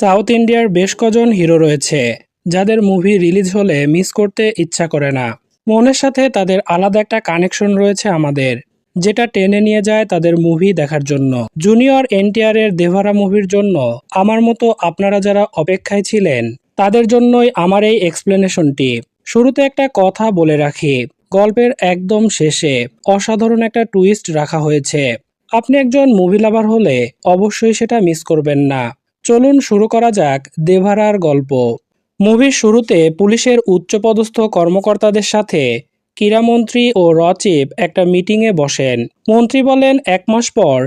South ইন্ডিয়ার বেশ কজন হিরো রয়েছে যাদের মুভি রিলিজ হলে মিস করতে ইচ্ছা করে না। মনের সাথে তাদের আলাদা একটা কানেকশন রয়েছে আমাদের, যেটা টেনে নিয়ে যায় তাদের মুভি দেখার জন্য। জুনিয়র এনটিআর এর দেভারা মুভির জন্য আমার মতো আপনারা যারা অপেক্ষায় ছিলেন তাদের জন্যই আমার এই এক্সপ্লেনেশনটি। শুরুতে একটা কথা বলে রাখি, গল্পের একদম শেষে অসাধারণ একটা টুইস্ট রাখা হয়েছে। আপনি একজন মুভি লাভার হলে অবশ্যই সেটা মিস করবেন না। চলুন শুরু করা যাক দেভারার গল্প। মুভির শুরুতে পুলিশের উচ্চপদস্থ কর্মকর্তাদের সাথে ক্রীড়ামন্ত্রী ও রচিব একটা মিটিংয়ে বসেন। মন্ত্রী বলেন 1 মাস পর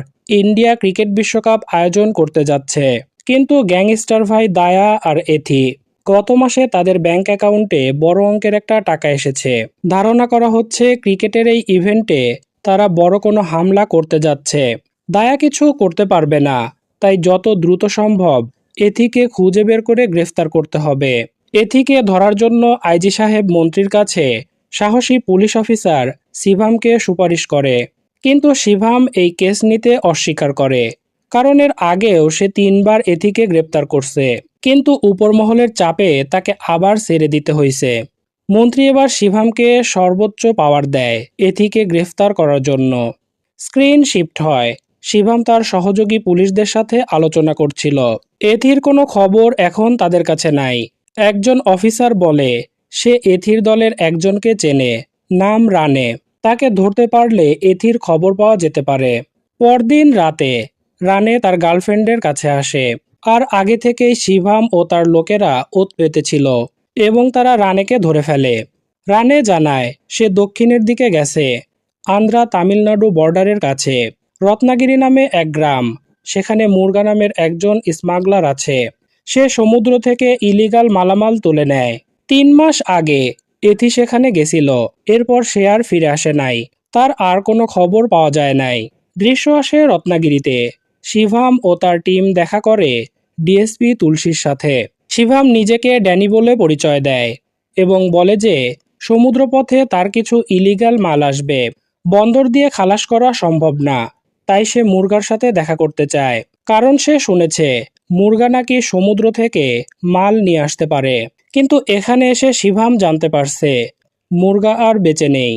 ইন্ডিয়া ক্রিকেট বিশ্বকাপ আয়োজন করতে যাচ্ছে, কিন্তু গ্যাংস্টার ভাই দায়া আর এথি গত মাসে তাদের ব্যাংক অ্যাকাউন্টে বড় অঙ্কের একটা টাকা এসেছে। ধারণা করা হচ্ছে ক্রিকেটের এই ইভেন্টে তারা বড় কোনো হামলা করতে যাচ্ছে। দায়া কিছু করতে পারবে না, তাই যত দ্রুত সম্ভব এথিকে খুঁজে বের করে গ্রেফতার করতে হবে। এথিকে ধরার জন্য আইজি সাহেব মন্ত্রীর কাছে সাহসী পুলিশ অফিসার শিভামকে সুপারিশ করে, কিন্তু শিভাম এই কেস নিতে অস্বীকার করে, কারণ এর আগেও সে 3বার এথিকে গ্রেপ্তার করছে, কিন্তু উপরমহলের চাপে তাকে আবার ছেড়ে দিতে হয়েছে। মন্ত্রী এবার শিভামকে সর্বোচ্চ পাওয়ার দেয় এথিকে গ্রেফতার করার জন্য। স্ক্রিন শিফট হয়, শিভাম তার সহযোগী পুলিশদের সাথে আলোচনা করছিল। এথির কোনো খবর এখন তাদের কাছে নাই। একজন অফিসার বলে সে এথির দলের একজনকে চেনে, নাম রানে। তাকে ধরতে পারলে এথির খবর পাওয়া যেতে পারে। পরদিন রাতে রানে তার গার্লফ্রেন্ডের কাছে আসে, আর আগে থেকেই শিভাম ও তার লোকেরা ওত পেতেছিল এবং তারা রানেকে ধরে ফেলে। রানে জানায় সে দক্ষিণের দিকে গেছে, আন্ধ্রা তামিলনাড়ু বর্ডারের কাছে রত্নাগিরি নামে এক গ্রাম। সেখানে মুরগা নামের একজন স্মাগলার আছে। সে সমুদ্র থেকে ইলিগাল মালামাল তুলে নেয়। 3 মাস আগে এথি সেখানে গেছিল, এরপর সে আর ফিরে আসে নাই। তার আর কোনো খবর পাওয়া যায় নাই। দৃশ্য আসে রত্নাগিরিতে। শিভাম ও তার টিম দেখা করে ডিএসপি তুলসীর সাথে। শিভাম নিজেকে ড্যানি বলে পরিচয় দেয় এবং বলে যে সমুদ্রপথে তার কিছু ইলিগাল মাল আসবে, বন্দর দিয়ে খালাস করা সম্ভব না, তাই সে মুরগার সাথে দেখা করতে চায়। কারণ সে শুনেছে মুরগা নাকি সমুদ্র থেকে মাল নিয়ে আসতে পারে। কিন্তু এখানে এসে শিভাম জানতে পারছে মুরগা আর বেঁচে নেই,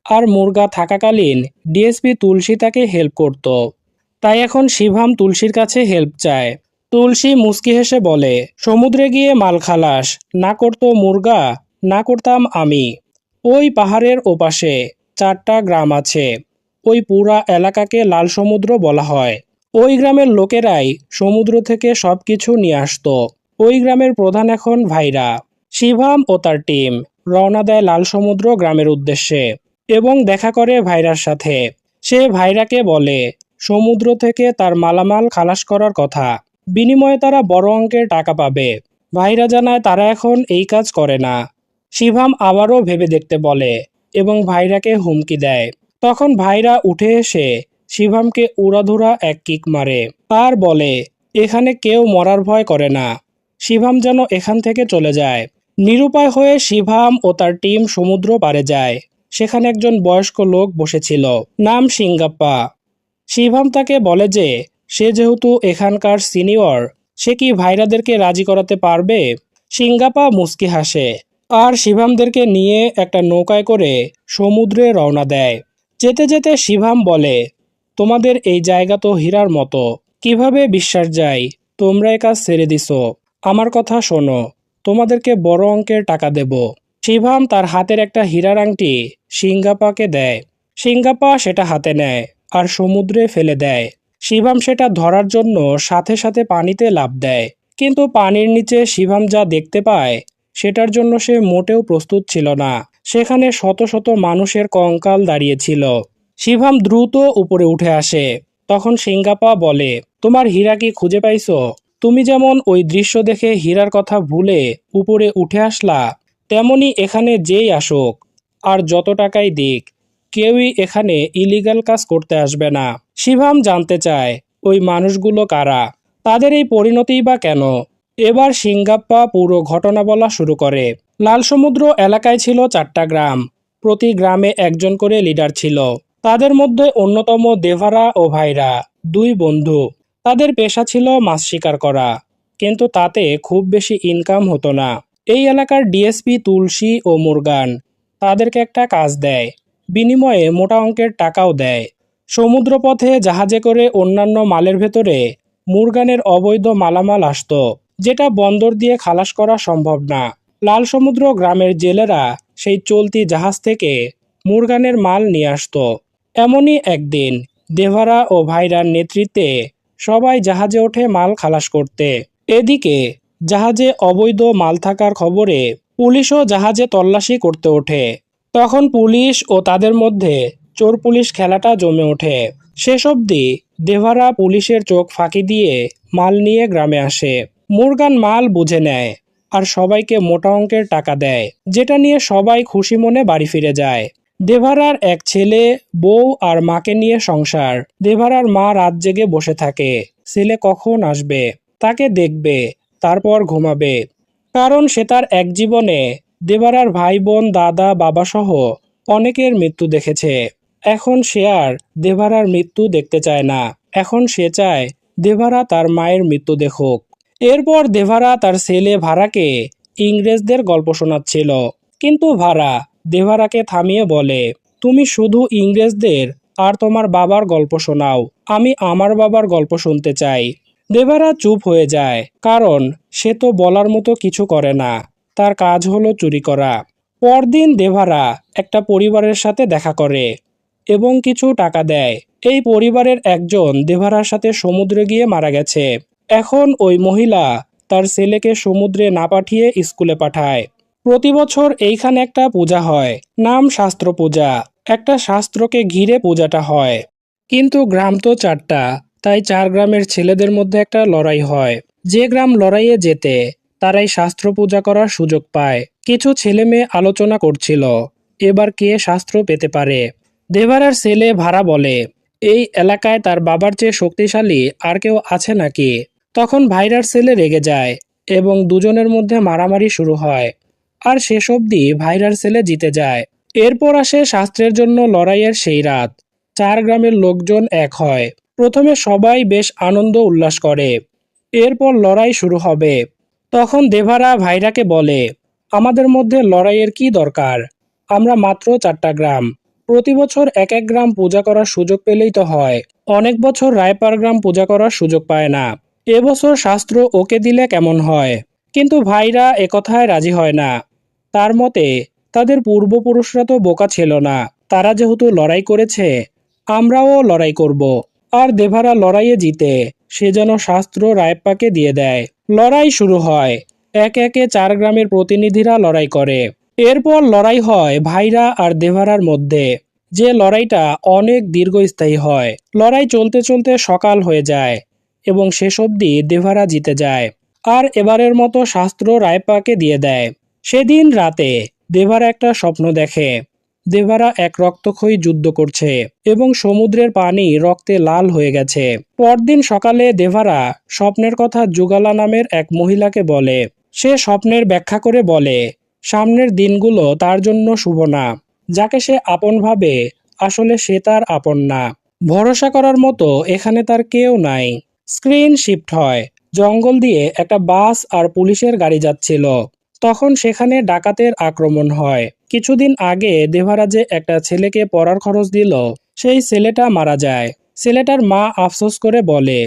আর মুরগা থাকাকালীন ডিএসপি তুলসী তাকে হেল্প করত। তাই এখন শিভাম তুলসীর কাছে হেল্প চায়। তুলসী মুচকি হেসে বলে, সমুদ্রে গিয়ে মাল খালাস না করতো মুরগা, না করতাম আমি। ওই পাহাড়ের ওপাশে 4টা গ্রাম আছে। ওই পুরা এলাকাকে লাল সমুদ্র বলা হয়। ওই গ্রামের লোকেরাই সমুদ্র থেকে সবকিছু নিয়ে আসতো। ওই গ্রামের প্রধান এখন ভাইরা। শিভাম ও তার টিম রওনা দেয় লাল সমুদ্র গ্রামের উদ্দেশ্যে এবং দেখা করে ভাইরার সাথে। সে ভাইরাকে বলে সমুদ্র থেকে তার মালামাল খালাস করার কথা, বিনিময়ে তারা বড় অঙ্কের টাকা পাবে। ভাইরা জানায় তারা এখন এই কাজ করে না। শিভাম আবারও ভেবে দেখতে বলে এবং ভাইরাকে হুমকি দেয়। তখন ভাইরা উঠে এসে শিভামকে উড়াধুরা এক কিক মারে আর বলে এখানে কেউ মরার ভয় করে না। শিভাম যেন এখান থেকে চলে যায়। নিরুপায় হয়ে শিভাম ও তার টিম সমুদ্র পাড়ে যায়। সেখানে একজন বয়স্ক লোক বসেছিল, নাম সিঙ্গাপ্পা। শিভাম তাকে বলে যে সে যেহেতু এখানকার সিনিয়র, সে কি ভাইরাদেরকে রাজি করাতে পারবে। সিঙ্গাপ্পা মুচকি হাসে আর শিভামদেরকে নিয়ে একটা নৌকায় করে সমুদ্রে রওনা দেয়। যেতে যেতে শিভাম বলে, তোমাদের এই জায়গা তো হীরার মতো, কিভাবে বিশ্বাস যায় তোমরা এ কাজ ছেড়ে দিছো। আমার কথা শোনো, তোমাদেরকে বড় অঙ্কের টাকা দেব। শিভাম তার হাতের একটা হীরার আংটি সিঙ্গাপ্পাকে দেয়। সিঙ্গাপ্পা সেটা হাতে নেয় আর সমুদ্রে ফেলে দেয়। শিভাম সেটা ধরার জন্য সাথে সাথে পানিতে লাফ দেয়, কিন্তু পানির নিচে শিভাম যা দেখতে পায় সেটার জন্য সে মোটেও প্রস্তুত ছিল না। সেখানে শত শত মানুষের কঙ্কাল দাঁড়িয়েছিল। শিভাম দ্রুত উপরে উঠে আসে। তখন সিঙ্গাপ্পা বলে, তোমার হীরা কি খুঁজে পাইছো? তুমি যেমন ওই দৃশ্য দেখে হীরার কথা ভুলে উপরে উঠে আসলা, তেমনি এখানে যেই আসুক আর যত টাকাই দিক, কেউই এখানে ইলিগাল কাজ করতে আসবে না। শিভাম জানতে চায় ওই মানুষগুলো কারা, তাদের এই পরিণতিই বা কেন। এবার সিঙ্গাপ্পা পুরো ঘটনা বলা শুরু করে। লাল সমুদ্র এলাকায় ছিল 4টা গ্রাম। প্রতি গ্রামে একজন করে লিডার ছিল। তাদের মধ্যে অন্যতম দেভারা ও ভাইরা, 2 বন্ধু। তাদের পেশা ছিল মাছ শিকার করা। কিন্তু তাতে খুব বেশি ইনকাম হতো না। এই এলাকার ডিএসপি তুলসী ও মুরগান তাদেরকে একটা কাজ দেয়, বিনিময়ে মোটা অঙ্কের টাকাও দেয়। সমুদ্রপথে জাহাজে করে অন্যান্য মালের ভেতরে মুরগানের অবৈধ মালামাল আসতো, যেটা বন্দর দিয়ে খালাস করা সম্ভব না। লাল সমুদ্র গ্রামের জেলেরা সেই চলতি জাহাজ থেকে মুরগানের মাল নিয়ে আসতো। এমনই একদিন দেভারা ও ভাইরার নেতৃত্বে সবাই জাহাজে ওঠে মাল খালাস করতে। এদিকে জাহাজে অবৈধ মাল থাকার খবরে পুলিশও জাহাজে তল্লাশি করতে ওঠে। তখন পুলিশ ও তাদের মধ্যে চোর পুলিশ খেলাটা জমে ওঠে। শেষ অবধি দেভারা পুলিশের চোখ ফাঁকি দিয়ে মাল নিয়ে গ্রামে আসে। মুরগান মাল বুঝে নেয় আর সবাইকে মোটা অঙ্কের টাকা দেয়, যেটা নিয়ে সবাই খুশি মনে বাড়ি ফিরে যায়। দেভারার এক ছেলে, বউ আর মাকে নিয়ে সংসার। দেভারার মা রাত জেগে বসে থাকে, ছেলে কখন আসবে, তাকে দেখবে, তারপর ঘুমাবে। কারণ সে তার এক জীবনে দেভারার ভাই বোন, দাদা, বাবা সহ অনেকের মৃত্যু দেখেছে। এখন সে আর দেভারার মৃত্যু দেখতে চায় না। এখন সে চায় দেভারা তার মায়ের মৃত্যু দেখুক। এরপর দেভারা তার ছেলে ভারাকে ইংরেজদের গল্প শোনাচ্ছিল, কিন্তু ভারা দেভারাকে থামিয়ে বলে, তুমি শুধু ইংরেজদের আর তোমার বাবার গল্প শোনাও, আমি আমার বাবার গল্প শুনতে চাই। দেভারা চুপ হয়ে যায়, কারণ সে তো বলার মতো কিছু করে না, তার কাজ হলো চুরি করা। পরদিন দেভারা একটা পরিবারের সাথে দেখা করে এবং কিছু টাকা দেয়। এই পরিবারের একজন দেভারার সাথে সমুদ্রে গিয়ে মারা গেছে। এখন ওই মহিলা তার ছেলেকে সমুদ্রে না পাঠিয়ে স্কুলে পাঠায়। প্রতি বছর এইখানে একটা পূজা হয়, নাম শাস্ত্র পূজা। একটা শাস্ত্রকে ঘিরে পূজাটা হয়। কিন্তু গ্রাম তো চারটা, তাই 4 গ্রামের ছেলেদের মধ্যে একটা লড়াই হয়। যে গ্রাম লড়াইয়ে জেতে তারাই শাস্ত্র পূজা করার সুযোগ পায়। কিছু ছেলে মেয়ে আলোচনা করছিল এবার কে শাস্ত্র পেতে পারে। দেভারার ছেলে ভাড়া বলে, এই এলাকায় তার বাবার চেয়ে শক্তিশালী আর কেউ আছে নাকি? তখন ভাইরার ছেলে রেগে যায় এবং দুজনের মধ্যে মারামারি শুরু হয়। আর শেষ অবধি ভাইরার ছেলে জিতে যায়। এরপর আসে শাস্ত্রের জন্য লড়াইয়ের সেই রাত। 4 গ্রামের লোকজন এক হয়। প্রথমে সবাই বেশ আনন্দ উল্লাস করে। এরপর লড়াই শুরু হবে। তখন দেভারা ভাইরাকে বলে, আমাদের মধ্যে লড়াইয়ের কি দরকার? আমরা মাত্র 4টা গ্রাম, প্রতি বছর এক এক গ্রাম পূজা করার সুযোগ পেলেই তো হয়। অনেক বছর রায়পার গ্রাম পূজা করার সুযোগ পায় না। এবছর শাস্ত্র ওকে দিলে কেমন হয়? কিন্তু ভাইরা একথায় রাজি হয় না। তার মতে তাদের পূর্বপুরুষরা তো বোকা ছিল না, তারা যেহেতু লড়াই করেছে আমরাও লড়াই করব। আর দেভারা লড়াইয়ে জিতে সে যেন শাস্ত্র রায়প্পাকে দিয়ে দেয়। লড়াই শুরু হয়। একে একে 4 গ্রামের প্রতিনিধিরা লড়াই করে। এরপর লড়াই হয় ভাইরা আর দেভারার মধ্যে, যে লড়াইটা অনেক দীর্ঘস্থায়ী হয়। লড়াই চলতে চলতে সকাল হয়ে যায় এবং শেষ অবধি দেভারা জিতে যায় আর এবারের মতো শাস্ত্র রায়প্পাকে দিয়ে দেয়। সেদিন রাতে দেভারা একটা স্বপ্ন দেখে। দেভারা এক রক্তক্ষয়ী যুদ্ধ করছে এবং সমুদ্রের পানি রক্তে লাল হয়ে গেছে। পরদিন সকালে দেভারা স্বপ্নের কথা যুগালা নামের এক মহিলাকে বলে। সে স্বপ্নের ব্যাখ্যা করে বলে, সামনের দিনগুলো তার জন্য শুভ না। যাকে সে আপন ভাবে আসলে সে তার আপন না। ভরসা করার মতো এখানে তার কেউ নাই। স্ক্রিন শিফট হয়। জঙ্গল দিয়ে একটা বাস আর পুলিশের গাড়ি যাচ্ছিল। তখন সেখানে ডাকাতের আক্রমণ হয়। কিছুদিন আগে দেভারা যে একটা ছেলেকে পড়ার খরচ দিল, সেই ছেলেটা মারা যায়। ছেলেটার মা আফসোস করে বলে,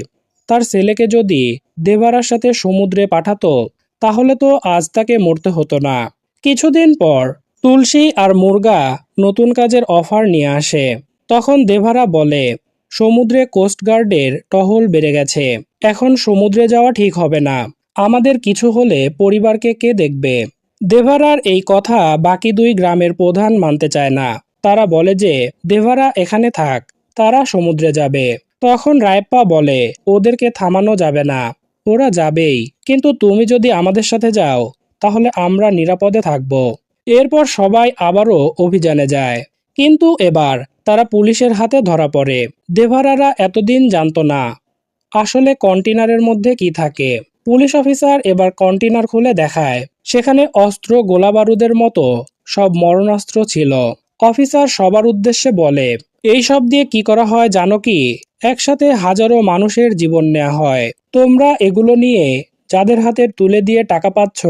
তার ছেলেকে যদি দেভারার সাথে সমুদ্রে পাঠাতো তাহলে তো আজ তাকে মরতে হতো না। কিছুদিন পর তুলসী আর মুরগা নতুন কাজের অফার নিয়ে আসে। তখন দেভারা বলে, সমুদ্রে কোস্টগার্ডের টহল বেড়ে গেছে, এখন সমুদ্রে যাওয়া ঠিক হবে না। আমাদের কিছু হলে পরিবারকে কে দেখবে? দেভারার এই কথা বাকি 2 গ্রামের প্রধান মানতে চায় না। তারা বলে যে দেভারা এখানে থাক, তারা সমুদ্রে যাবে। তখন রায়প্পা বলে, ওদেরকে থামানো যাবে না, ওরা যাবেই, কিন্তু তুমি যদি আমাদের সাথে যাও তাহলে আমরা নিরাপদে থাকব। এরপর সবাই আবারও অভিযানে যায়, কিন্তু এবার তারা পুলিশের হাতে ধরা পড়ে। দেভারারা এতদিন জানতো না আসলে কন্টেনারের মধ্যে কি থাকে। পুলিশ অফিসার এবার কন্টেনার খুলে দেখায় সেখানে অস্ত্র, গোলাবারুদের মতো সব মরণাস্ত্র ছিল। অফিসার সবার উদ্দেশ্যে বলে, এই সব দিয়ে কি করা হয় জানো কি? একসাথে হাজারো মানুষের জীবন নেওয়া হয়। তোমরা এগুলো নিয়ে যাদের হাতে তুলে দিয়ে টাকা পাচ্ছ,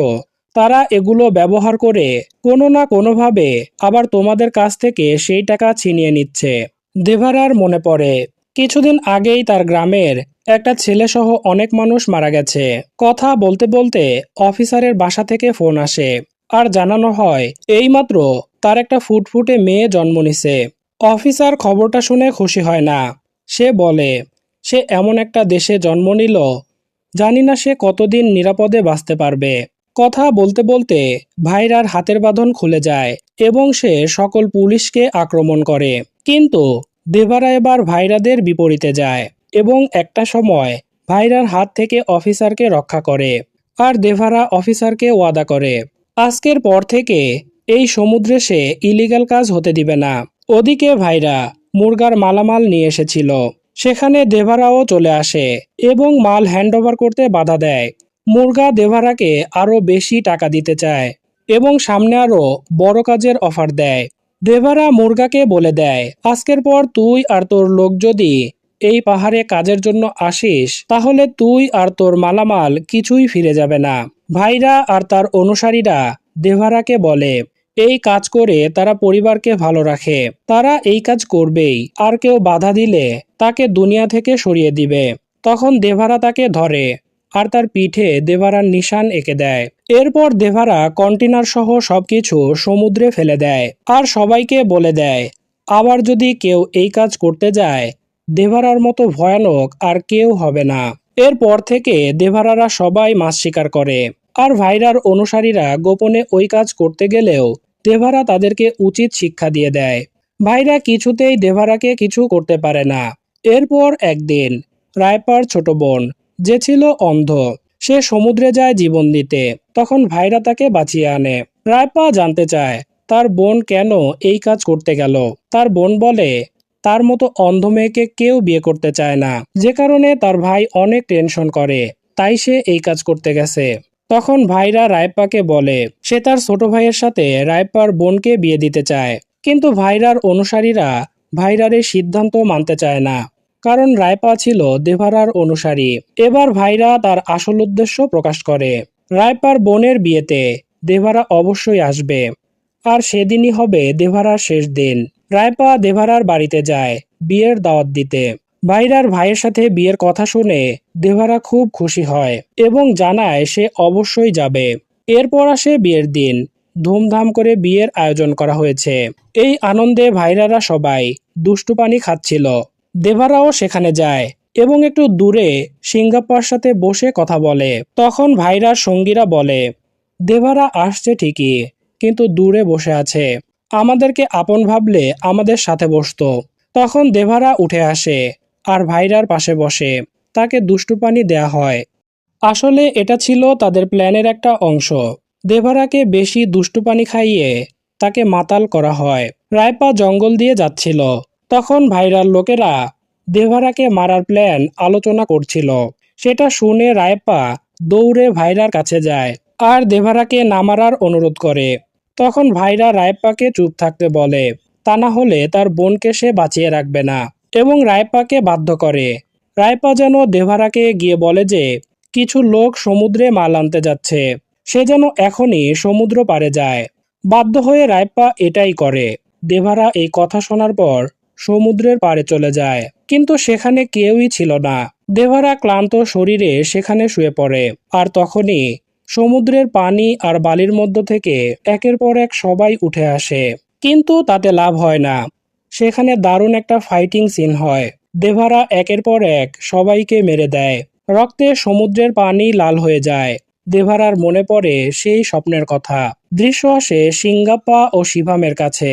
তারা এগুলো ব্যবহার করে কোনো না কোনোভাবে আবার তোমাদের কাছ থেকে সেই টাকা ছিনিয়ে নিচ্ছে। দেভারার মনে পড়ে কিছুদিন আগেই তার গ্রামের একটা ছেলেসহ অনেক মানুষ মারা গেছে। কথা বলতে বলতে অফিসারের বাসা থেকে ফোন আসে আর জানানো হয় এইমাত্র তার একটা ফুটফুটে মেয়ে জন্ম নিছে। অফিসার খবরটা শুনে খুশি হয় না। সে বলে সে এমন একটা দেশে জন্ম নিল, জানি না সে কতদিন নিরাপদে বাঁচতে পারবে। কথা বলতে বলতে ভাইরার হাতের বাঁধন খুলে যায় এবং সে সকল পুলিশকে আক্রমণ করে। কিন্তু দেভারা এবার ভাইরাদের বিপরীতে যায় এবং একটা সময় ভাইরার হাত থেকে অফিসারকে রক্ষা করে। আর দেভারা অফিসারকে ওয়াদা করে আজকের পর থেকে এই সমুদ্রে সে ইলিগাল কাজ হতে দিবে না। ওদিকে ভাইরা মুরগার মালামাল নিয়ে এসেছিল, সেখানে দেভারাও চলে আসে এবং মাল হ্যান্ডওভার করতে বাধা দেয়। মুরগা দেভারাকে আরো বেশি টাকা দিতে চায় এবং সামনে আরো বড় কাজের অফার দেয়। দেভারা মুরগাকে বলে দেয় আজকের পর তুই আর তোর লোক যদি এই পাহাড়ে কাজের জন্য আসিস, তাহলে তুই আর তোর মালামাল কিছুই ফিরে যাবে না। ভাইরা আর তার অনুসারীরা দেভারাকে বলে এই কাজ করে তারা পরিবারকে ভালো রাখে, তারা এই কাজ করবেই, আর কেউ বাধা দিলে তাকে দুনিয়া থেকে সরিয়ে দিবে। তখন দেভারা তাকে ধরে আর তার পিঠে দেভারার নিশান এঁকে দেয়। এরপর দেভারা কন্টেনার সহ সবকিছু সমুদ্রে ফেলে দেয় আর সবাইকে বলে দেয় আবার যদি কেউ এই কাজ করতে যায়, দেভারার মতো ভয়ানক আর কেউ হবে না। এরপর থেকে দেভারারা সবাই মাছ শিকার করে আর ভাইরার অনুসারীরা গোপনে ওই কাজ করতে গেলেও দেভারা তাদেরকে উচিত শিক্ষা দিয়ে দেয়। ভাইরা কিছুতেই দেভারাকে কিছু করতে পারে না। এরপর একদিন রায়পার ছোট বোন, যে ছিল অন্ধ, সে সমুদ্রে যায় জীবন দিতে। তখন ভাইরা তাকে বাঁচিয়ে আনে। রায়পা জানতে চায় তার বোন কেন এই কাজ করতে গেল। তার বোন বলে তার মতো অন্ধ মেয়েকে কেউ বিয়ে করতে চায় না, যে কারণে তার ভাই অনেক টেনশন করে, তাই সে এই কাজ করতে গেছে। তখন ভাইরা রায়পাকে বলে সে তার ছোট ভাইয়ের সাথে রায়পার বোনকে বিয়ে দিতে চায়। কিন্তু ভাইরার অনুসারীরা ভাইরার এই সিদ্ধান্ত মানতে চায় না, কারণ রায়পা ছিল দেভারার অনুসারী। এবার ভাইরা তার আসল উদ্দেশ্য প্রকাশ করে। রায়পার বোনের বিয়েতে দেভারা অবশ্যই আসবে আর সেদিনই হবে দেভারার শেষ দিন। রায়পা দেভারার বাড়িতে যায় বিয়ের দাওয়াত দিতে। ভাইরার ভাইয়ের সাথে বিয়ের কথা শুনে দেভারা খুব খুশি হয় এবং জানায় সে অবশ্যই যাবে। এরপর আসে বিয়ের দিন। ধুমধাম করে বিয়ের আয়োজন করা হয়েছে। এই আনন্দে ভাইরারা সবাই দুষ্টু পানি খাচ্ছিল। দেভারাও সেখানে যায় এবং একটু দূরে সিঙ্গাপ্পার সাথে বসে কথা বলে। তখন ভাইরার সঙ্গীরা বলে দেভারা আসছে ঠিকই, কিন্তু দূরে বসে আছে, আমাদেরকে আপন ভাবলে আমাদের সাথে বসতো। তখন দেভারা উঠে আসে আর ভাইরার পাশে বসে, তাকে দুষ্টু পানি দেয়া হয়। আসলে এটা ছিল তাদের প্ল্যানের একটা অংশ। দেভারাকে বেশি দুষ্টু পানি খাইয়ে তাকে মাতাল করা হয়। রায়পা জঙ্গল দিয়ে যাচ্ছিল, তখন ভাইরার লোকেরা দেভারাকে মারার প্ল্যান আলোচনা করছিল। সেটা শুনে রায়পা দৌড়ে ভাইরার কাছে যায় আর দেভারাকে না মারার অনুরোধ করে। তখন ভাইরা রায়প্পাকে চুপ থাকতে বলে, তা না হলে তার বোনকে সে বাঁচিয়ে রাখবে না, এবং রায়প্পাকে বাধ্য করে। রায়পা যেন দেভারাকে গিয়ে বলে যে কিছু লোক সমুদ্রে মাল আনতে যাচ্ছে, সে যেন এখনই সমুদ্র পাড়ে যায়। বাধ্য হয়ে রায়প্পা এটাই করে। দেভারা এই কথা শোনার পর সমুদ্রের পাড়ে চলে যায়, কিন্তু সেখানে কেউই ছিল না। দেভারা ক্লান্ত শরীরে সেখানে শুয়ে পড়ে আর তখনই সমুদ্রের পানি আর বালির মধ্য থেকে একের পর এক সবাই উঠে আসে, কিন্তু তাতে লাভ হয় না। সেখানে দারুণ একটা ফাইটিং সিন হয়। দেভারা একের পর এক সবাইকে মেরে দেয়। রক্তে সমুদ্রের পানি লাল হয়ে যায়। দেভারার মনে পড়ে সেই স্বপ্নের কথা। দৃশ্য আসে সিঙ্গাপ্পা ও শিভামের কাছে।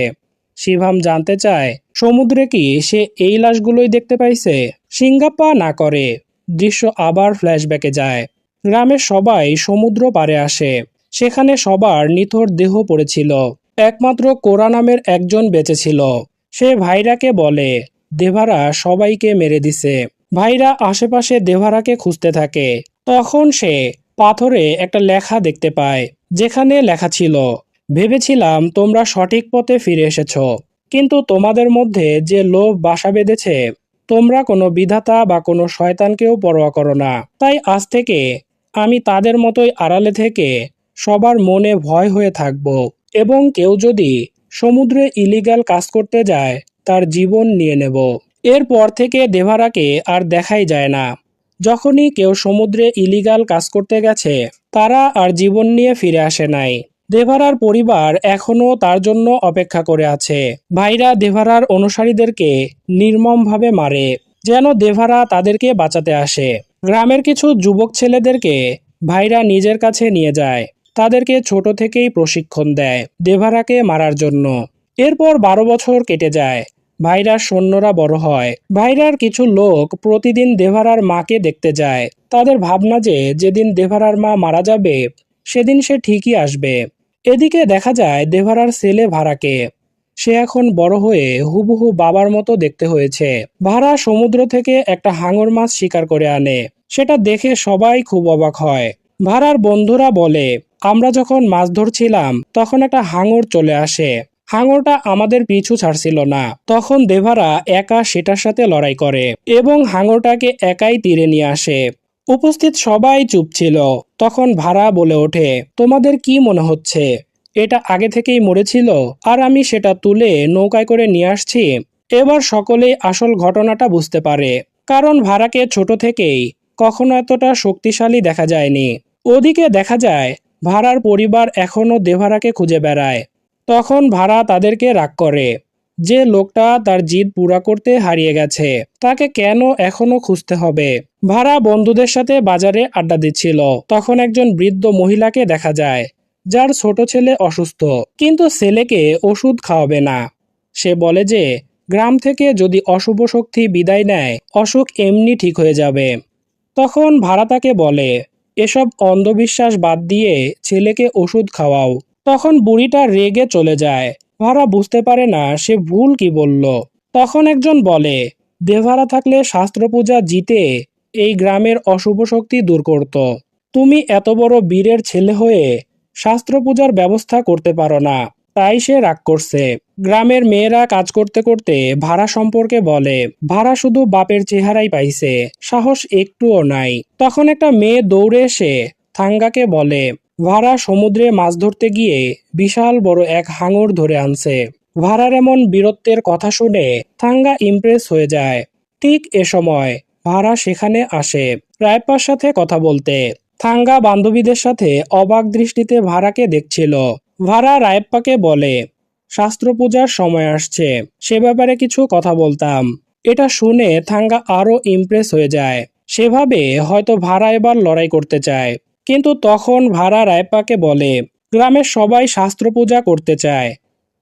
শিভাম জানতে চায় সমুদ্রে কি সে এই লাশগুলোই দেখতে পাইছে। সিঙ্গাপ্পা না করে। দৃশ্য আবার ফ্ল্যাশব্যাকে যায়। গ্রামের সবাই সমুদ্র পাড়ে আসে। সেখানে সবার নিথর দেহ পড়েছিল, একমাত্র কোরা নামের একজন বেঁচে ছিল। সে ভাইরাকে বলে দেভারা সবাইকে মেরে দিছে। ভাইরা আশেপাশে দেভারাকে খুঁজতে থাকে। তখন সে পাথরে একটা লেখা দেখতে পায়, যেখানে লেখা ছিল ভেবেছিলাম তোমরা সঠিক পথে ফিরে এসেছ, কিন্তু তোমাদের মধ্যে যে লোভ বাসা বেঁধেছে, তোমরা কোনো বিধাতা বা কোনো শয়তানকেও পরোয়া করো না। তাই আজ থেকে আমি তাদের মতোই আড়ালে থেকে সবার মনে ভয় হয়ে থাকব এবং কেউ যদি সমুদ্রে ইলিগাল কাজ করতে যায় তার জীবন নিয়ে নেব। এরপর থেকে দেভারাকে আর দেখাই যায় না। যখনই কেউ সমুদ্রে ইলিগাল কাজ করতে গেছে তারা আর জীবন নিয়ে ফিরে আসে নাই। দেভারার পরিবার এখনও তার জন্য অপেক্ষা করে আছে। ভাইরা দেভারার অনুসারীদেরকে নির্মমভাবে মারে যেন দেভারা তাদেরকে বাঁচাতে আসে। গ্রামের কিছু যুবক ছেলেদেরকে ভাইরা নিজের কাছে নিয়ে যায়, তাদেরকে ছোট থেকেই প্রশিক্ষণ দেয় দেভারাকে মারার জন্য। এরপর 12 বছর কেটে যায়। ভাইরার সৈন্যরা বড় হয়। ভাইরার কিছু লোক প্রতিদিন দেভারার মাকে দেখতে যায়। তাদের ভাবনা যে যেদিন দেভারার মা মারা যাবে সেদিন সে ঠিকই আসবে। এদিকে দেখা যায় দেভারার ছেলে ভারাকে। সে এখন বড় হয়ে হুবহু বাবার মতো দেখতে হয়েছে। ভারা সমুদ্র থেকে একটা হাঙর মাছ শিকার করে আনে। সেটা দেখে সবাই খুব অবাক হয়। ভারার বন্ধুরা বলে, আমরা যখন মাছ ধরছিলাম তখন একটা হাঙর চলে আসে। হাঙরটা আমাদের পিছু ছাড়ছিল না। তখন দেভারা একা সেটার সাথে লড়াই করে এবং হাঙরটাকে একাই তীরে নিয়ে আসে। উপস্থিত সবাই চুপ ছিল। তখন ভারা বলে ওঠে, তোমাদের কি মনে হচ্ছে এটা আগে থেকেই মরেছিল আর আমি সেটা তুলে নৌকায় করে নিয়ে আসছি? এবার সকলেই আসল ঘটনাটা বুঝতে পারে, কারণ ভারাকে ছোট থেকেই কখনো এতটা শক্তিশালী দেখা যায়নি। ওদিকে দেখা যায় ভারার পরিবার এখনো দেভারাকে খুঁজে বেড়ায়। তখন ভারা তাদেরকে রাগ করে যে লোকটা তার জিদ পুরা করতে হারিয়ে গেছে তাকে কেন এখনো খুঁজতে হবে। ভারা বন্ধুদের সাথে বাজারে আড্ডা দিচ্ছিল। তখন একজন বৃদ্ধ মহিলাকে দেখা যায় যার ছোট ছেলে অসুস্থ, কিন্তু ছেলেকে ওষুধ খাওয়াবে না। সে বলে যে গ্রাম থেকে যদি অশুভ শক্তি বিদায় নেয় অসুখ এমনি ঠিক হয়ে যাবে। তখন ভারা তাকে বলে, এসব অন্ধবিশ্বাস বাদ দিয়ে ছেলেকে ওষুধ খাওয়াও। তখন বুড়িটা রেগে চলে যায়। ভারা বুঝতে পারে না সে ভুল কি বলল। তখন একজন বলে, দেভারা থাকলে শাস্ত্র পূজা জিতে এই গ্রামের অশুভ শক্তি দূর করত। তুমি এত বড় বীরের ছেলে হয়ে শাস্ত্র পূজার ব্যবস্থা করতে পারো না, তাই সে রাগ করছে। গ্রামের মেয়েরা কাজ করতে করতে ভাড়া সম্পর্কে বলে, ভাড়া শুধু বাপের চেহারাই পাইছে, সাহস একটুও নাই। তখন একটা মেয়ে দৌড়ে এসে থাঙ্গাকে বলে, ভাড়া সমুদ্রে মাছ ধরতে গিয়ে বিশাল বড় এক হাঙর ধরে আনছে। ভাড়ার এমন বীরত্বের কথা শুনে থাঙ্গা ইমপ্রেস হয়ে যায়। ঠিক এ সময় ভাড়া সেখানে আসে রায়প্পার সাথে কথা বলতে। থাঙ্গা বান্ধবীদের সাথে অবাক দৃষ্টিতে ভাড়াকে দেখছিল। ভাড়া রায়প্পাকে বলে, শাস্ত্র পূজার সময় আসছে, সে ব্যাপারে কিছু কথা বলতাম। এটা শুনে থাঙ্গা আরো ইমপ্রেস হয়ে যায়। সেভাবে হয়তো ভাড়া এবার লড়াই করতে চায়। কিন্তু তখন ভাড়া রায়প্পাকে বলে, গ্রামের সবাই শাস্ত্র পূজা করতে চায়,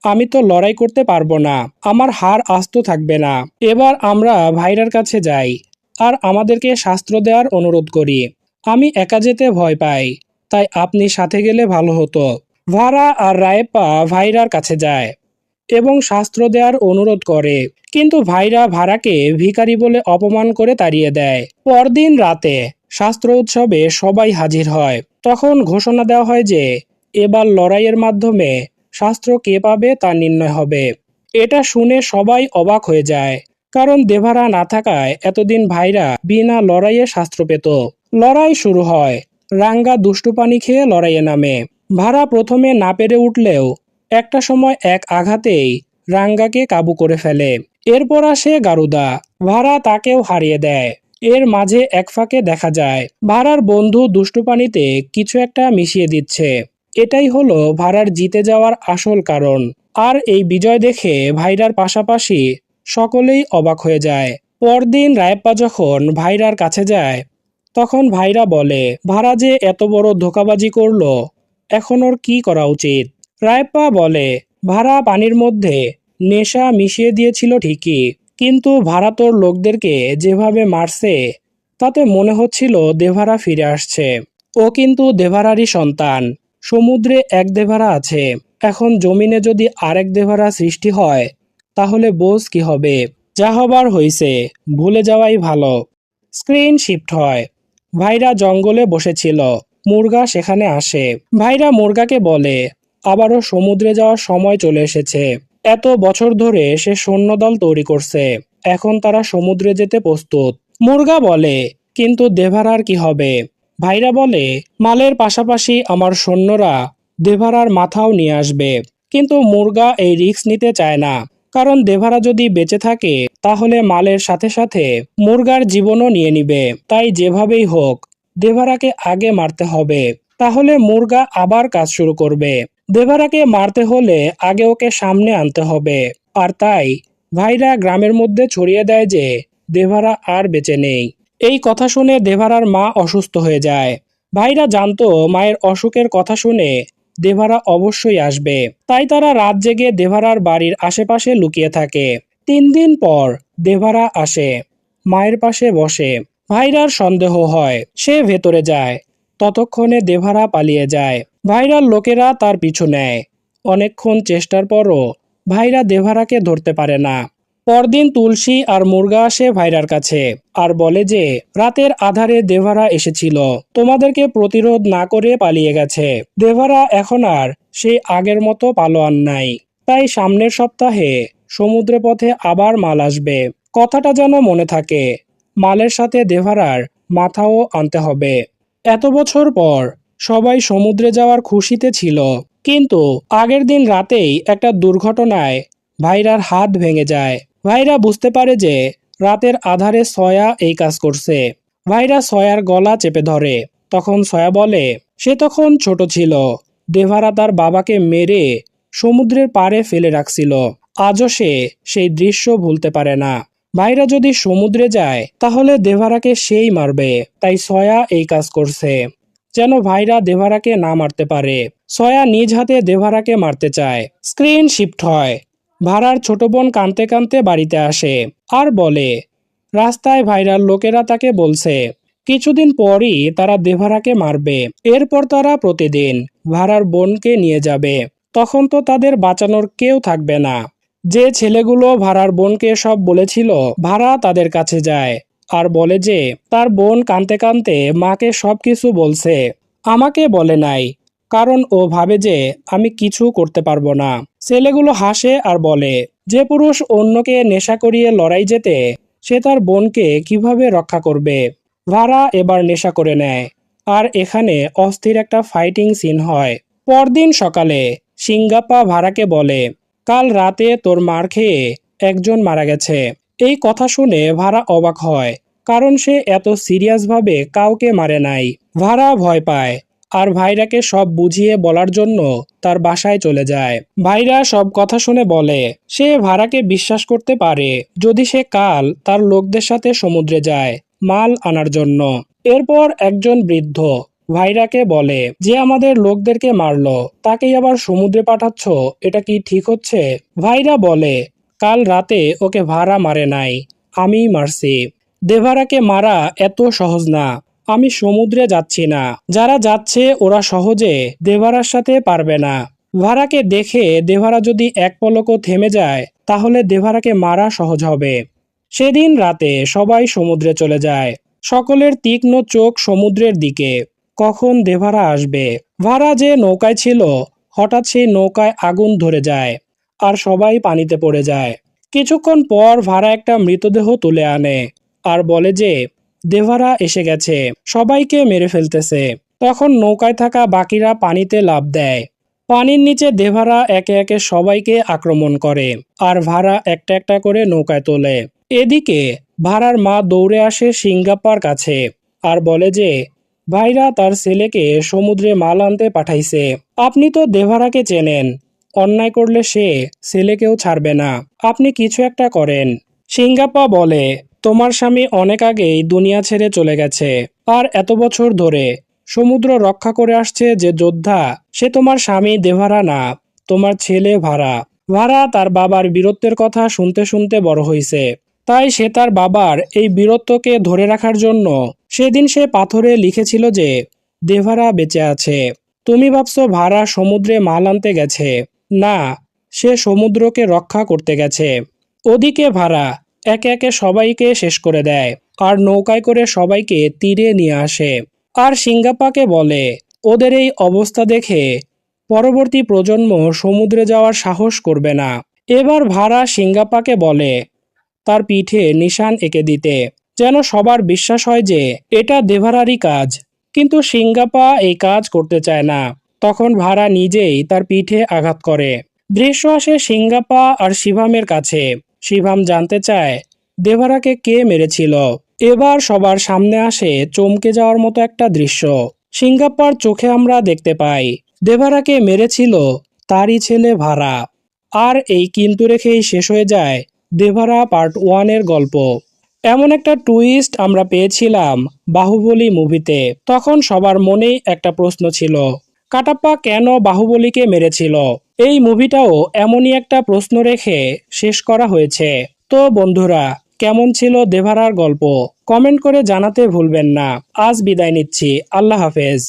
আমি তো লড়াই করতে পারবো না, আমার হার আস্ত থাকবে না। এবার আমরা ভাইরার কাছে যাই আর আমাদেরকে শাস্ত্র দেওয়ার অনুরোধ করি। আমি একা যেতে ভয় পাই, তাই আপনি সাথে গেলে ভালো হতো। ভাড়া আর রায়েপ্পা ভাইরার কাছে যায় এবং শাস্ত্র দেওয়ার অনুরোধ করে, কিন্তু ভাইরা ভাড়াকে ভিখারি বলে অপমান করে তাড়িয়ে দেয়। পরদিন রাতে শাস্ত্র উৎসবে সবাই হাজির হয়। তখন ঘোষণা দেওয়া হয় যে এবার লড়াইয়ের মাধ্যমে শাস্ত্র কে পাবে তা নির্ণয় হবে। এটা শুনে সবাই অবাক হয়ে যায়, কারণ দেভারা না থাকায় এতদিন ভাইরা বিনা লড়াইয়ে শাস্ত্র পেত। লড়াই শুরু হয়। রাঙ্গা দুষ্টু পানি খেয়ে লড়াইয়ে নামে। ভাড়া প্রথমে না পেরে উঠলেও একটা সময় এক আঘাতেই রাঙ্গাকে কাবু করে ফেলে। এরপর আসে গারুদা। ভাড়া তাকেও হারিয়ে দেয়। এর মাঝে এক ফাঁকে দেখা যায় ভাড়ার বন্ধু দুষ্টু পানিতে কিছু একটা মিশিয়ে দিচ্ছে। এটাই হলো ভাড়ার জিতে যাওয়ার আসল কারণ। আর এই বিজয় দেখে ভাইরার পাশাপাশি সকলেই অবাক হয়ে যায়। পরদিন রায়প্পা যখন ভাইরার কাছে যায় তখন ভাইরা বলে, ভাড়া যে এত বড় ধোঁকাবাজি করলো, এখন ওর কি করা উচিত? রায়প্পা বলে, ভাড়া পানির মধ্যে নেশা মিশিয়ে দিয়েছিল ঠিকই, কিন্তু ভাড়া তোর লোকদেরকে যেভাবে মারছে তাতে মনে হচ্ছিল দেভারা ফিরে আসছে। ও কিন্তু দেভারারই সন্তান। সমুদ্রে এক দেভারা আছে, এখন জমিনে যদি আরেক দেভারা সৃষ্টি হয় তাহলে বোঝ কি হবে। যা হবার হইছে, ভুলে যাওয়াই ভালো। স্ক্রিন শিফট হয়। ভাইরা জঙ্গলে বসেছিল। মুরগা সেখানে আসে। ভাইরা মুরগাকে বলে, আবারও সমুদ্রে যাওয়ার সময় চলে এসেছে। এত বছর ধরে সে সৈন্যদল তৈরি করছে, এখন তারা সমুদ্রে যেতে প্রস্তুত। মুরগা বলে, কিন্তু দেভারার কি হবে? ভাইরা বলে, মালের পাশাপাশি আমার সৈন্যরা দেভারার মাথাও নিয়ে আসবে। কিন্তু মুর্গা এই রিস্ক নিতে চায় না, কারণ দেভারা যদি বেঁচে থাকে তাহলে মালের সাথে সাথে মুর্গার জীবনও নিয়ে নিবে। তাই যেভাবেই হোক দেভারাকে আগে মারতে হবে, তাহলে মুর্গা আবার কাজ শুরু করবে। দেভারাকে মারতে হলে আগে ওকে সামনে আনতে হবে। আর তাই ভাইরা গ্রামের মধ্যে ছড়িয়ে দেয় যে দেভারা আর বেঁচে নেই। এই কথা শুনে দেভারার মা অসুস্থ হয়ে যায়। ভাইরা জানতো মায়ের অসুখের কথা শুনে দেভারা অবশ্যই আসবে, তাই তারা রাত জেগে দেভারার বাড়ির আশেপাশে লুকিয়ে থাকে। 3 দিন পর দেভারা আসে, মায়ের পাশে বসে। ভাইরার সন্দেহ হয়, সে ভেতরে যায়। ততক্ষণে দেভারা পালিয়ে যায়। ভাইরার লোকেরা তার পিছু নেয়। অনেকক্ষণ চেষ্টার পরও ভাইরা দেভারাকে ধরতে পারে না। পরদিন তুলসী আর মুর্গা আসে ভাইরার কাছে আর বলে যে রাতের আধারে দেভারা এসেছিল, তোমাদেরকে প্রতিরোধ না করে পালিয়ে গেছে। দেভারা এখন আর সেই আগের মতো পালোয়ান নাই, তাই সামনের সপ্তাহে সমুদ্র পথে আবার মাল আসবে। কথাটা যেন মনে থাকে, মালের সাথে দেভারার মাথাও আনতে হবে। এত বছর পর সবাই সমুদ্রে যাওয়ার খুশিতে ছিল, কিন্তু আগের দিন রাতেই একটা দুর্ঘটনায় ভাইরার হাত ভেঙে যায়। ভাইরা বুঝতে পারে যে রাতের আধারে সয়া এই কাজ করছে। ভাইরা সয়ার গলা চেপে ধরে। তখন সয়া বলে সে তখন ছোট ছিল, দেভারা তার বাবাকে মেরে সমুদ্রের পাড়ে ফেলে রাখছিল। আজও সে সেই দৃশ্য ভুলতে পারে না। ভাইরা যদি সমুদ্রে যায় তাহলে দেভারাকে সেই মারবে, তাই সয়া এই কাজ করছে যেন ভাইরা দেভারাকে না মারতে পারে। সয়া নিজ হাতে দেভারাকে মারতে চায়। স্ক্রিন শিফট হয়। ভাড়ার ছোট বোন কাঁদতে কাঁদতে বাড়িতে আসে আর বলে রাস্তায় ভাইরার লোকেরা তাকে বলছে কিছুদিন পরই তারা দেভারাকে মারবে। এরপর তারা প্রতিদিন ভাড়ার বোনকে নিয়ে যাবে। তখন তো তাদের বাঁচানোর কেউ থাকবে না। যে ছেলেগুলো ভাড়ার বোনকে সব বলেছিল, ভাড়া তাদের কাছে যায় আর বলে যে তার বোন কাঁদতে কাঁদতে মাকে সবকিছু বলছে, আমাকে বলে নাই, কারণ ও ভাবে যে আমি কিছু করতে পারবো না। ছেলেগুলো হাসে আর বলে যে পুরুষ অন্যকে নেশা করিয়ে লড়াই যেতে, সে তার বোনকে কিভাবে রক্ষা করবে। ভাড়া এবার নেশা করে নেয় আর এখানে অস্থির একটা ফাইটিং সিন হয়। পরদিন সকালে সিঙ্গাপ্পা ভাড়াকে বলে কাল রাতে তোর মার খেয়ে একজন মারা গেছে। এই কথা শুনে ভাড়া অবাক হয়, কারণ সে এত সিরিয়াসভাবে কাউকে মারে নাই। ভাড়া ভয় পায় আর ভাইরাকে সব বুঝিয়ে বলার জন্য তার বাসায় চলে যায়। ভাইরা সব কথা শুনে বলে সে ভাড়াকে বিশ্বাস করতে পারে যদি সে কাল তার লোকদের সাথে সমুদ্রে যায় মাল আনার জন্য। এরপর একজন বৃদ্ধ ভাইরাকে বলে যে আমাদের লোকদেরকে মারলো তাকেই আবার সমুদ্রে পাঠাচ্ছ, এটা কি ঠিক হচ্ছে? ভাইরা বলে কাল রাতে ওকে ভাড়া মারে নাই, আমিই মারছি। দেভারাকে মারা এত সহজ না। আমি সমুদ্রে যাচ্ছি না, যারা যাচ্ছে ওরা সহজে দেভারার সাথে পারবে না। ভাড়াকে দেখে দেভারা যদি এক পলকও থেমে যায় তাহলে দেভারাকে মারা সহজ হবে। সেদিন রাতে সবাই সমুদ্রে চলে যায়। সকলের তীক্ষ্ণ চোখ সমুদ্রের দিকে, কখন দেভারা আসবে। ভাড়া যে নৌকায় ছিল হঠাৎ সেই নৌকায় আগুন ধরে যায় আর সবাই পানিতে পড়ে যায়। কিছুক্ষণ পর ভাড়া একটা মৃতদেহ তুলে আনে আর বলে যে দেভারা এসে গেছে, সবাইকে মেরে ফেলতেছে। তখন নৌকায় থাকা বাকিরা পানিতে লাফ দেয়। পানির নিচে দেভারা একে একে সবাইকে আক্রমণ করে আর ভাড়া একটা একটা করে নৌকায় তোলে। এদিকে ভাড়ার মা দৌড়ে আসে সিঙ্গাপ্পার কাছে আর বলে যে ভাইরা তার ছেলেকে সমুদ্রে মাল আনতে পাঠাইছে। আপনি তো দেভারাকে চেনেন, অন্যায় করলে সে ছেলেকেও ছাড়বে না, আপনি কিছু একটা করেন। সিঙ্গাপ্পা বলে তোমার স্বামী অনেক আগেই দুনিয়া ছেড়ে চলে গেছে, আর এত বছর ধরে সমুদ্র রক্ষা করে আসছে যে যোদ্ধা, সে তোমার স্বামী দেভারা না, তোমার ছেলে ভাড়া। ভাড়া তার বাবার বীরত্বের কথা শুনতে শুনতে বড় হয়েছে, তাই সে তার বাবার এই বীরত্বকে ধরে রাখার জন্য সেদিন সে পাথরে লিখেছিল যে দেভারা বেঁচে আছে। তুমি ভাবছো ভাড়া সমুদ্রে মাল আনতে গেছে, না, সে সমুদ্রকে রক্ষা করতে গেছে। ওদিকে ভাড়া একে একে সবাইকে শেষ করে দেয় আর নৌকায় করে সবাইকে তীরে নিয়ে আসে। আর সিঙ্গাপ্পাকে বলে ওদের এই অবস্থা দেখে পরবর্তী প্রজন্ম সমুদ্রে যাওয়ার সাহস করবে না। এবার ভাড়া সিঙ্গাপ্পাকে বলে তার পিঠে নিশান এঁকে দিতে, যেন সবার বিশ্বাস হয় যে এটা দেভারারই কাজ। কিন্তু সিঙ্গাপা এই কাজ করতে চায় না। তখন ভারা নিজেই তার পিঠে আঘাত করে। দৃশ্য আসে সিঙ্গাপা আর শিভামের কাছে। শিভাম জানতে চায় দেভারাকে কে মেরেছিল। এবার সবার সামনে আসে চমকে যাওয়ার মতো একটা দৃশ্য। সিঙ্গাপার চোখে আমরা দেখতে পাই দেভারাকে মেরেছিল তারই ছেলে ভারা। আর এই কিন্তু রেখেই শেষ হয়ে যায় দেভারা পার্ট 1 এর গল্প। এমন একটা টুইস্ট আমরা পেয়েছিলাম বাহুবলী মুভিতে। তখন সবার মনেই একটা প্রশ্ন ছিল, কাটাপ্পা কেন বাহুবলীকে মেরেছিল। এই মুভিটাও এমনই একটা প্রশ্ন রেখে শেষ করা হয়েছে। তো বন্ধুরা, কেমন ছিল দেভারার গল্প কমেন্ট করে জানাতে ভুলবেন না। আজ বিদায় নিচ্ছি, আল্লাহ হাফেজ।